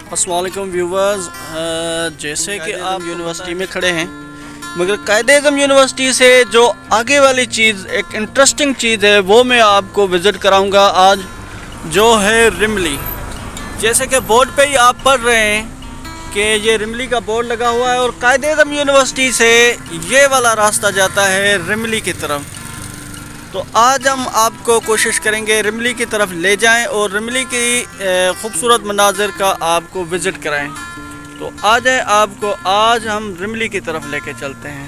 अस्सलाम वालेकुम व्यूवर्स, जैसे कि आप यूनिवर्सिटी में खड़े हैं, मगर कायद-ए-आज़म यूनिवर्सिटी से जो आगे वाली चीज़ एक इंटरेस्टिंग चीज़ है वो मैं आपको विज़िट कराऊंगा आज, जो है रिमली। जैसे कि बोर्ड पे ही आप पढ़ रहे हैं कि ये रिमली का बोर्ड लगा हुआ है और कायद-ए-आज़म यूनिवर्सिटी से ये वाला रास्ता जाता है रिमली की तरफ। तो आज हम आपको कोशिश करेंगे रिमली की तरफ ले जाएं और रिमली की ख़ूबसूरत मनाज़िर का आपको विज़िट कराएं। तो आ जाए, आपको आज हम रिमली की तरफ लेके चलते हैं।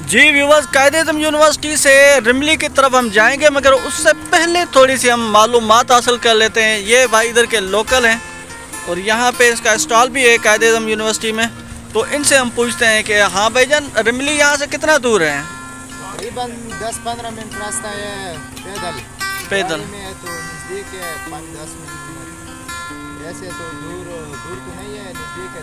जी व्यूवर्स, कायद-ए-आज़म यूनिवर्सिटी से रिमली की तरफ हम जाएंगे, मगर उससे पहले थोड़ी सी हम मालूमात हासिल कर लेते हैं। ये भाई इधर के लोकल हैं और यहाँ पे इसका स्टॉल भी है कायद-ए-आज़म यूनिवर्सिटी में। तो इनसे हम पूछते हैं कि हाँ भाईजान, रिमली यहाँ से कितना दूर है? तकरीबन 10-15 मिनट रास्ता है पैदल में है, तो नज़दीक है 5-10 मिनट। वैसे तो दूर तो नहीं है, नज़दीक है,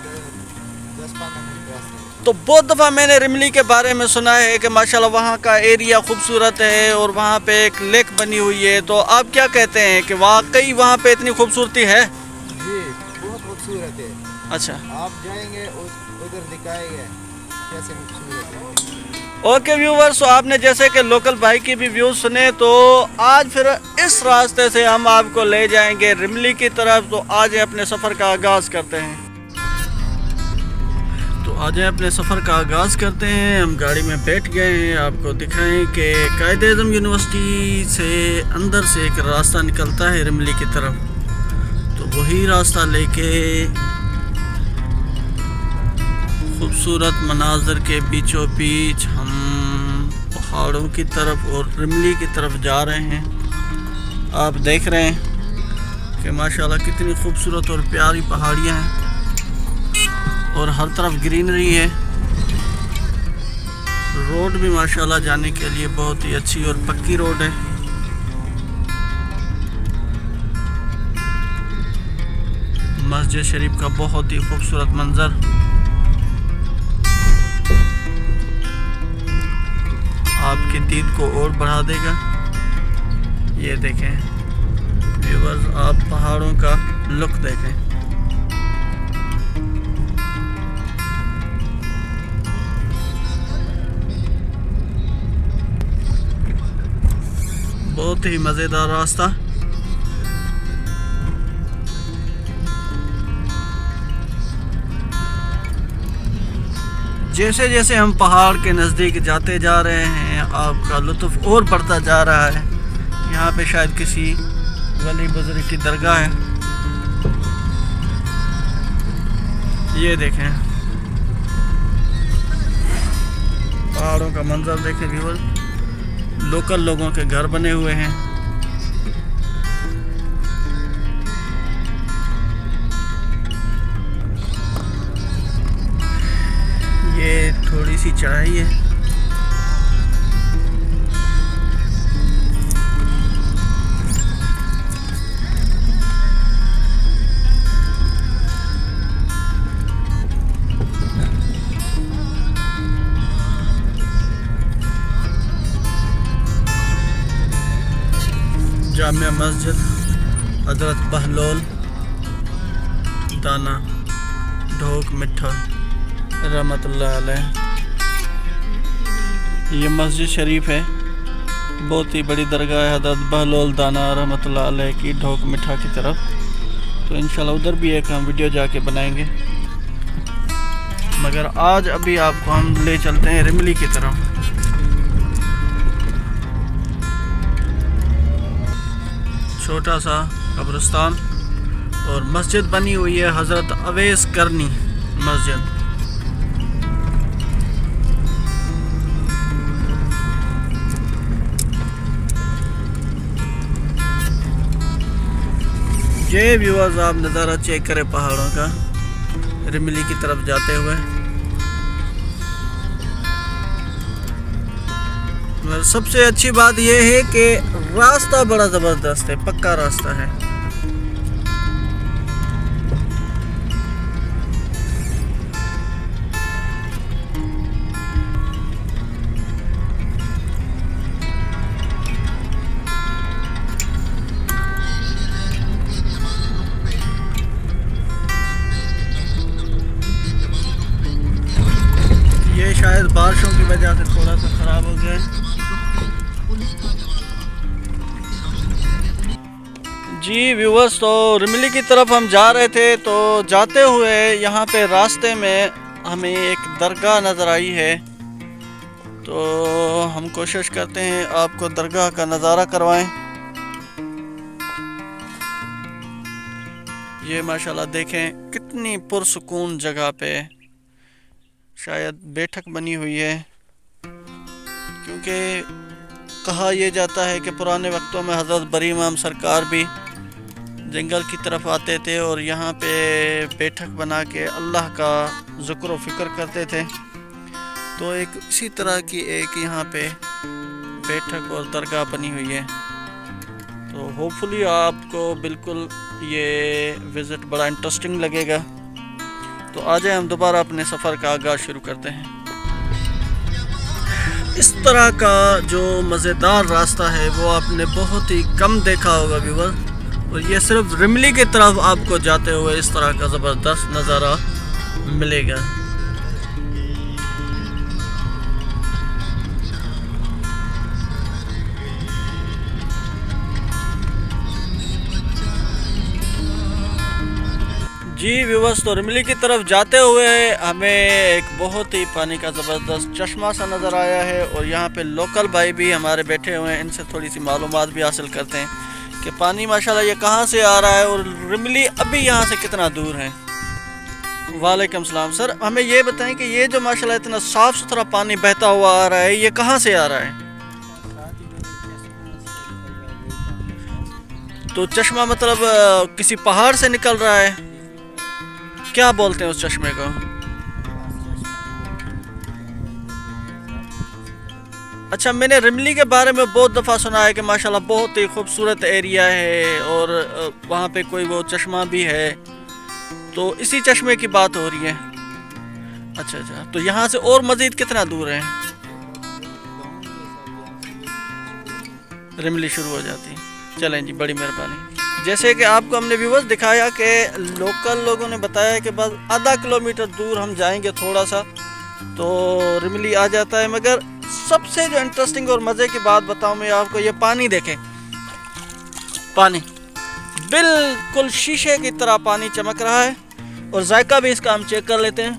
10-15 मिनट रास्ता है। तो बहुत दफ़ा मैंने रिमली के बारे में सुना है कि माशाल्लाह वहाँ का एरिया खूबसूरत है और वहाँ पे एक लेक बनी हुई है। तो आप क्या कहते हैं कि वाकई वहाँ पे इतनी खूबसूरती है? जी बहुत खूबसूरत है। अच्छा, आप जाएंगे उधर दिखाएंगे कैसे खूबसूरत है। ओके व्यूवर्स, तो आपने जैसे कि लोकल भाई की भी व्यूज़ सुने, तो आज फिर इस रास्ते से हम आपको ले जाएंगे रिमली की तरफ। तो आज अपने सफ़र का आगाज़ करते हैं। तो आज अपने सफ़र का आगाज़ करते हैं। हम गाड़ी में बैठ गए हैं। आपको दिखाएं कि कायद-ए-आज़म यूनिवर्सिटी से अंदर से एक रास्ता निकलता है रिमली की तरफ। तो वही रास्ता लेके खूबसूरत मनाज़र के बीचों बीच हम पहाड़ों की तरफ और रिमली की तरफ जा रहे हैं। आप देख रहे हैं कि माशाल्लाह कितनी खूबसूरत और प्यारी पहाड़ियाँ हैं और हर तरफ ग्रीनरी है। रोड भी माशाल्लाह जाने के लिए बहुत ही अच्छी और पक्की रोड है। मस्जिद शरीफ का बहुत ही खूबसूरत मंजर आपकी दीद को और बढ़ा देगा। ये देखें व्यूअर्स, आप पहाड़ों का लुक देखें। बहुत ही मज़ेदार रास्ता। जैसे जैसे हम पहाड़ के नज़दीक जाते जा रहे हैं, आपका लुत्फ़ और बढ़ता जा रहा है। यहाँ पे शायद किसी वली बुज़ुर्ग की दरगाह है। ये देखें पहाड़ों का मंजर देखें व्यूअर। लोकल लोगों के घर बने हुए हैं। ये थोड़ी सी चढ़ाई है। जामिया मस्जिद हज़रत बहलोल दाना ढोक मिठा रहमतुल्लाह अलैह। ये मस्जिद शरीफ है, बहुत ही बड़ी दरगाह है हज़रत बहलोल दाना रहमतुल्लाह अलैह की ढोक मिठा की तरफ। तो इंशाल्लाह उधर भी एक हम वीडियो जाके बनाएंगे, मगर आज अभी आपको हम ले चलते हैं रिमली की तरफ। छोटा सा कब्रिस्तान और मस्जिद बनी हुई है हज़रत अवैस करनी मस्जिद। ये व्यूअर्स, आप नज़ारा चेक करें पहाड़ों का रिमली की तरफ जाते हुए। सबसे अच्छी बात यह है कि रास्ता बड़ा ज़बरदस्त है, पक्का रास्ता है। शायद बारिशों की वजह से थोड़ा सा ख़राब हो गया है। जी व्यूवर्स, तो रिमली की तरफ हम जा रहे थे, तो जाते हुए यहाँ पे रास्ते में हमें एक दरगाह नज़र आई है। तो हम कोशिश करते हैं आपको दरगाह का नज़ारा करवाएं। ये माशाल्लाह देखें कितनी पुरसुकून जगह पे शायद बैठक बनी हुई है, क्योंकि कहा यह जाता है कि पुराने वक्तों में हज़रत बरी इमाम सरकार भी जंगल की तरफ आते थे और यहाँ पे बैठक बना के अल्लाह का ज़िक्र व फ़िक्र करते थे। तो एक इसी तरह की एक यहाँ पे बैठक और दरगाह बनी हुई है। तो होपफुली आपको बिल्कुल ये विज़िट बड़ा इंटरेस्टिंग लगेगा। तो आ जाए हम दोबारा अपने सफ़र का आगाज़ शुरू करते हैं। इस तरह का जो मज़ेदार रास्ता है वो आपने बहुत ही कम देखा होगा व्यूअर, और ये सिर्फ रिमली की तरफ आपको जाते हुए इस तरह का ज़बरदस्त नज़ारा मिलेगा। जी व्यूअर्स, तो रिमली की तरफ जाते हुए हमें एक बहुत ही पानी का ज़बरदस्त चश्मा सा नज़र आया है, और यहाँ पे लोकल भाई भी हमारे बैठे हुए हैं। इनसे थोड़ी सी मालूमात भी हासिल करते हैं कि पानी माशाल्लाह ये कहाँ से आ रहा है और रिमली अभी यहाँ से कितना दूर है। वालेकुम सलाम सर, हमें ये बताएं कि ये जो माशाल्लाह इतना साफ़ सुथरा पानी बहता हुआ आ रहा है, ये कहाँ से आ रहा है? तो चश्मा मतलब किसी पहाड़ से निकल रहा है? क्या बोलते हैं उस चश्मे को? अच्छा, मैंने रिमली के बारे में बहुत दफ़ा सुना है कि माशाल्लाह बहुत ही खूबसूरत एरिया है और वहाँ पे कोई वो चश्मा भी है। तो इसी चश्मे की बात हो रही है। अच्छा अच्छा, तो यहाँ से और मज़ीद कितना दूर है रिमली शुरू हो जाती है? चलें जी, बड़ी मेहरबानी। जैसे कि आपको हमने व्यूअर्स दिखाया कि लोकल लोगों ने बताया कि बस आधा किलोमीटर दूर हम जाएंगे थोड़ा सा तो रिमली आ जाता है। मगर सबसे जो इंटरेस्टिंग और मज़े की बात बताऊं मैं आपको, ये पानी देखें। पानी बिल्कुल शीशे की तरह पानी चमक रहा है, और जायका भी इसका हम चेक कर लेते हैं।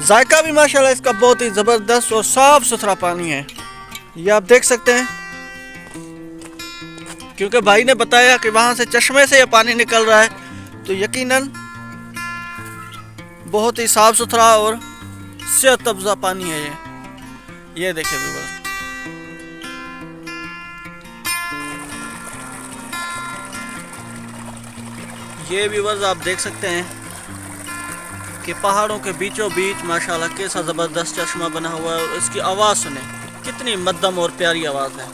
जायका भी माशाल्लाह इसका बहुत ही ज़बरदस्त और साफ़ सुथरा पानी है, ये आप देख सकते हैं। क्योंकि भाई ने बताया कि वहाँ से चश्मे से ये पानी निकल रहा है, तो यकीनन बहुत ही साफ़ सुथरा और सेहत अफ़ज़ा पानी है ये देखिए व्यूअर्स। ये व्यूअर्स आप देख सकते हैं कि पहाड़ों के बीचों बीच माशाल्लाह कैसा ज़बरदस्त चश्मा बना हुआ है, और इसकी आवाज़ सुने कितनी मध्यम और प्यारी आवाज़ है।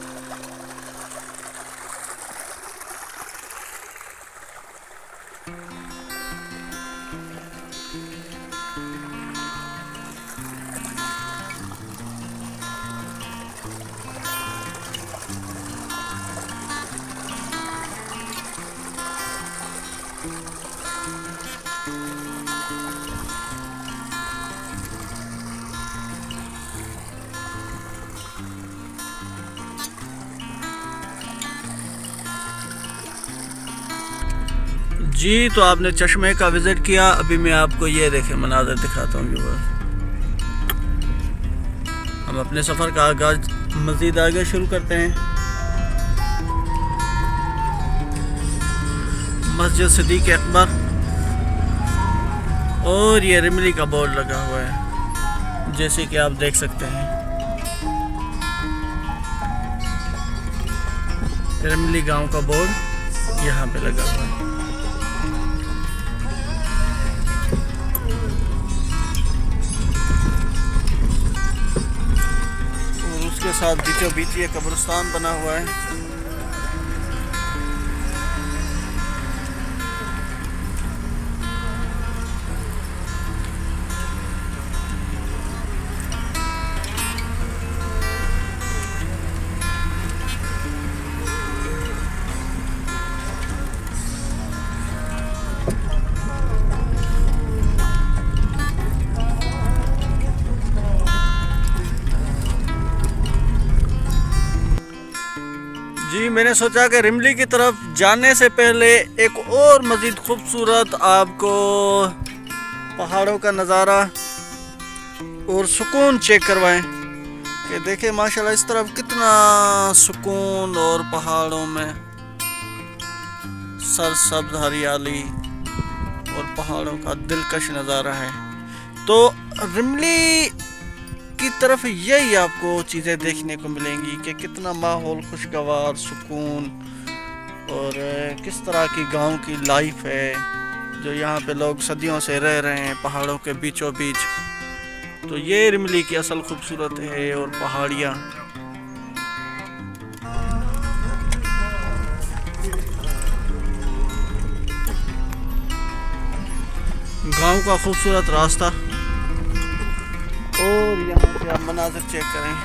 जी, तो आपने चश्मे का विज़िट किया। अभी मैं आपको ये देखें मनाज़र दिखाता हूँ व्यूअर्स। हम अपने सफ़र का आगाज़ मज़ीद आगे शुरू करते हैं। मस्जिद सिद्दीक़ अकबर, और ये रिमली का बोर्ड लगा हुआ है जैसे कि आप देख सकते हैं। रिमली गांव का बोर्ड यहाँ पे लगा हुआ है। के साथ बीचों बीच ये कब्रिस्तान बना हुआ है। मैंने सोचा कि रिमली की तरफ जाने से पहले एक और मज़ीद खूबसूरत आपको पहाड़ों का नज़ारा और सुकून चेक करवाएं कि देखें माशाल्लाह इस तरफ कितना सुकून और पहाड़ों में सरसब्ज हरियाली और पहाड़ों का दिलकश नज़ारा है। तो रिमली की तरफ यही आपको चीज़ें देखने को मिलेंगी कि कितना माहौल खुशगवार, सुकून और किस तरह की गांव की लाइफ है जो यहाँ पे लोग सदियों से रह रहे हैं पहाड़ों के बीचों बीच। तो ये रिमली की असल खूबसूरत है और पहाड़ियाँ। गांव का खूबसूरत रास्ता और यहाँ से आप मनाज़िर चेक करें।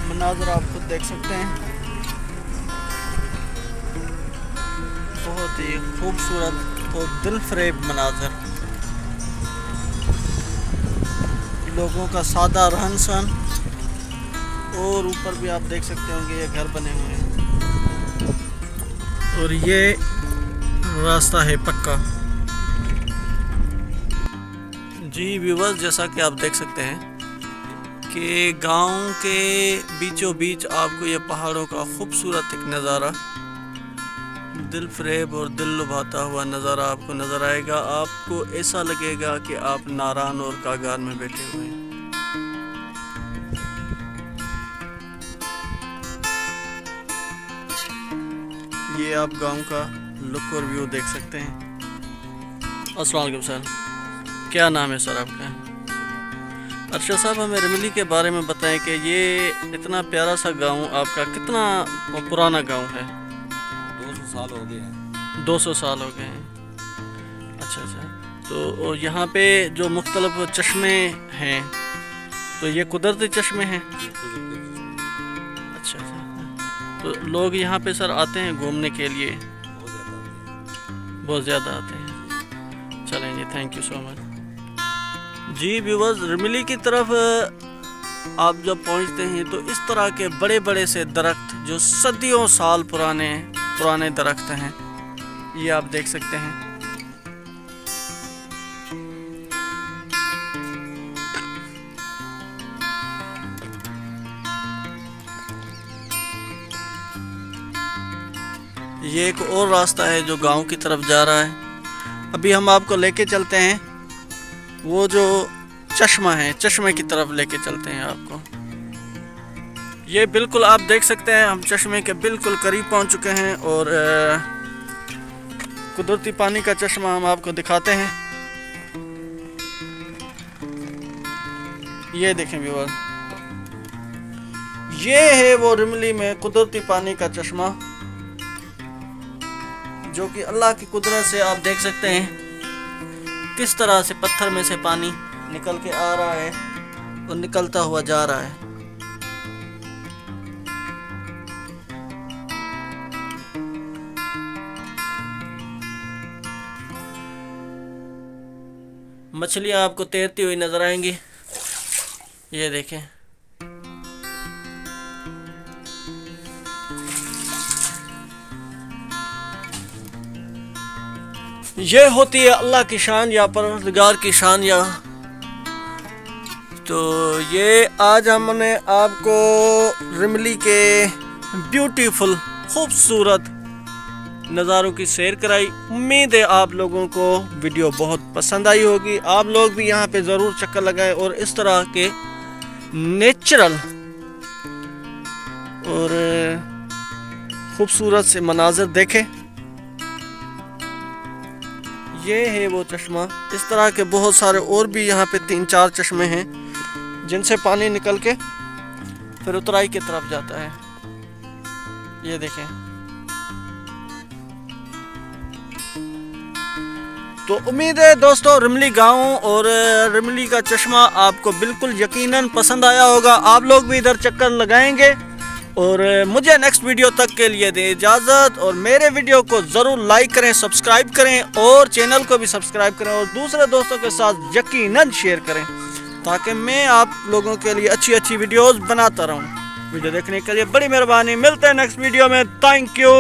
मनाज़िर आप खुद देख सकते हैं, बहुत ही खूबसूरत और दिलफरेब मनाज़िर। लोगों का सादा रहन सहन और ऊपर भी आप देख सकते होंगे ये घर बने हुए हैं और ये रास्ता है पक्का। जी व्यूअर्स, जैसा कि आप देख सकते हैं कि गांव के बीचों बीच आपको ये पहाड़ों का खूबसूरत एक नज़ारा, दिल फरेब और दिल लुभाता हुआ नज़ारा आपको नज़र आएगा। आपको ऐसा लगेगा कि आप नारान और कागान में बैठे हुए हैं। ये आप गांव का लुक और व्यू देख सकते हैं। अस्सलाम वालेकुम सर, क्या नाम है सर आपका? अरशद साहब, हमें रिमली के बारे में बताएं कि ये इतना प्यारा सा गांव आपका कितना पुराना गांव है? 200 साल हो गए हैं। 200 साल हो गए हैं। अच्छा अच्छा। तो यहाँ पे जो मुख्तलिफ चश्मे हैं, तो ये कुदरती चश्मे हैं? अच्छा अच्छा। तो लोग यहाँ पे सर आते हैं घूमने के लिए? बहुत ज़्यादा आते हैं। चलेंगे, थैंक यू सो मच। जी व्यूअर्स, रिमली की तरफ आप जब पहुंचते हैं तो इस तरह के बड़े बड़े से दरख्त जो सदियों साल पुराने दरख्त हैं, ये आप देख सकते हैं। ये एक और रास्ता है जो गांव की तरफ जा रहा है। अभी हम आपको लेके चलते हैं वो जो चश्मा है, चश्मे की तरफ लेके चलते हैं आपको। ये बिल्कुल आप देख सकते हैं, हम चश्मे के बिल्कुल करीब पहुंच चुके हैं और कुदरती पानी का चश्मा हम आपको दिखाते हैं। ये देखें व्यूअर, ये है वो रिमली में कुदरती पानी का चश्मा जो कि अल्लाह की कुदरत से आप देख सकते हैं किस तरह से पत्थर में से पानी निकल के आ रहा है और निकलता हुआ जा रहा है। मछलियां आपको तैरती हुई नजर आएंगी। ये देखें, ये होती है अल्लाह की शान या परवरदिगार की शान। या तो ये आज हमने आपको रिमली के ब्यूटीफुल खूबसूरत नज़ारों की सैर कराई। उम्मीद है आप लोगों को वीडियो बहुत पसंद आई होगी। आप लोग भी यहाँ पे ज़रूर चक्कर लगाएं और इस तरह के नेचुरल और खूबसूरत से मनाज़र देखें। ये है वो चश्मा। इस तरह के बहुत सारे और भी यहाँ पे 3-4 चश्मे हैं जिनसे पानी निकल के फिर उतराई की तरफ जाता है। ये देखें, तो उम्मीद है दोस्तों रिमली गांव और रिमली का चश्मा आपको बिल्कुल यकीनन पसंद आया होगा। आप लोग भी इधर चक्कर लगाएंगे और मुझे नेक्स्ट वीडियो तक के लिए दें इजाज़त। और मेरे वीडियो को ज़रूर लाइक करें, सब्सक्राइब करें और चैनल को भी सब्सक्राइब करें और दूसरे दोस्तों के साथ यकीनन शेयर करें ताकि मैं आप लोगों के लिए अच्छी अच्छी वीडियोस बनाता रहूं। वीडियो देखने के लिए बड़ी मेहरबानी। मिलते हैं नेक्स्ट वीडियो में। Thank you.